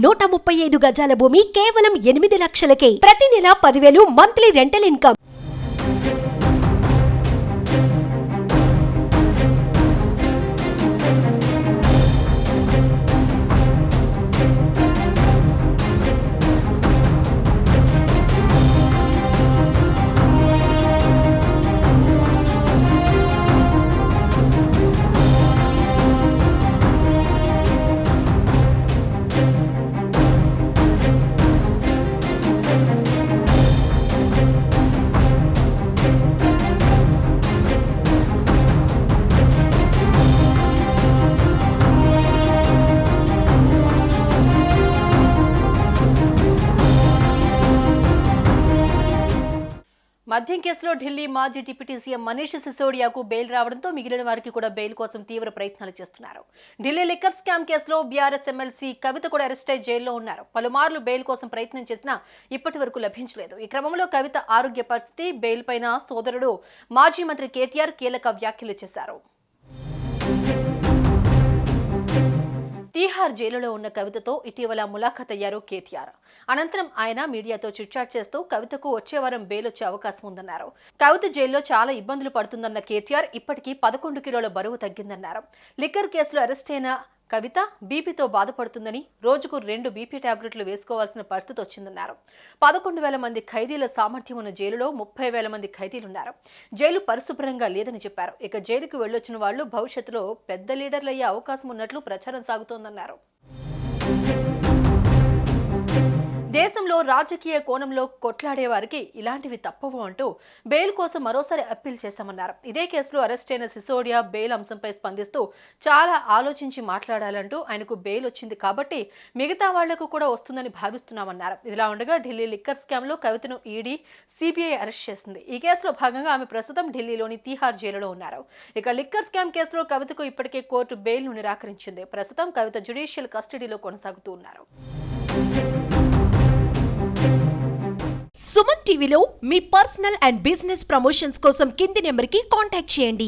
135 గజాల భూమి కేవలం 8 లక్షలకే. ప్రతి నెల 10,000 మంత్లీ రెంటల్ ఇన్కమ్. మద్యం కేసులో ఢిల్లీ మాజీ డిప్యూటీ సీఎం మనీష్ సిసోడియాకు బెయిల్ రావడంతో మిగిలిన వారికి కూడా బెయిల్ కోసం తీవ్ర ప్రయత్నాలు చేస్తున్నారు. ఢిల్లీ లిక్కర్ స్కామ్ కేసులో బీఆర్ఎస్ ఎమ్మెల్సీ కవిత కూడా అరెస్ట్ అయి జైల్లో ఉన్నారు. పలుమార్లు బెయిల్ కోసం ప్రయత్నం చేసినా ఇప్పటి వరకు లభించలేదు. ఈ క్రమంలో కవిత ఆరోగ్య పరిస్థితి, బెయిల్ పైన సోదరుడు మాజీ మంత్రి కేటీఆర్ కీలక వ్యాఖ్యలు చేశారు. తీహార్ జైలులో ఉన్న కవితతో ఇటీవల ములాఖత్ అయ్యారు కేటీఆర్. అనంతరం ఆయన మీడియాతో చిట్చాట్ చేస్తూ కవితకు వచ్చే వారం బెయిల్ వచ్చే అవకాశం ఉందన్నారు. కవిత జైల్లో చాలా ఇబ్బందులు పడుతుందన్న కేటీఆర్ ఇప్పటికీ 11 కిలోల బరువు తగ్గిందన్నారు. లిక్కర్ కేసులో అరెస్ట్ అయిన కవిత బీపీతో బాధపడుతుందని, రోజుకు 2 బీపీ టాబ్లెట్లు వేసుకోవాల్సిన పరిస్థితి వచ్చిందన్నారు. 11,000 మంది ఖైదీల సామర్థ్యం ఉన్న జైలులో 30,000 మంది ఖైదీలున్నారు. జైలు పరిశుభ్రంగా లేదని చెప్పారు. ఇక జైలుకు వెళ్లొచ్చిన వాళ్లు భవిష్యత్తులో పెద్ద లీడర్లు అయ్యే అవకాశం ఉన్నట్లు ప్రచారం సాగుతోందన్నారు. దేశంలో రాజకీయ కోణంలో కొట్లాడే వారికి ఇలాంటివి తప్పవు అంటూ బెయిల్ కోసం మరోసారి అప్పీల్ చేశామన్నారు. ఇదే కేసులో అరెస్ట్ అయిన సిసోడియా బెయిల్ అంశంపై స్పందిస్తూ చాలా ఆలోచించి మాట్లాడాలంటూ ఆయనకు బెయిల్ వచ్చింది కాబట్టి మిగతా వాళ్లకు కూడా వస్తుందని భావిస్తున్నామన్నారు. ఇదిలా ఉండగా ఢిల్లీ లిక్కర్ స్కామ్ లో కవితను ఈడీ, సిబిఐ అరెస్ట్ చేసింది. ఈ కేసులో భాగంగా ఆమె ప్రస్తుతం ఢిల్లీలోని తీహార్ జైలులో ఉన్నారు. ఇక లిక్కర్ స్కామ్ కేసులో కవితకు ఇప్పటికే కోర్టు బెయిల్ ను నిరాకరించింది. ప్రస్తుతం కవిత జ్యుడిషియల్ కస్టడీలో కొనసాగుతూ ఉన్నారు. సుమన్ టీవీలో మీ పర్సనల్ అండ్ బిజినెస్ ప్రమోషన్స్ కోసం కింది నెంబర్కి కాంటాక్ట్ చేయండి.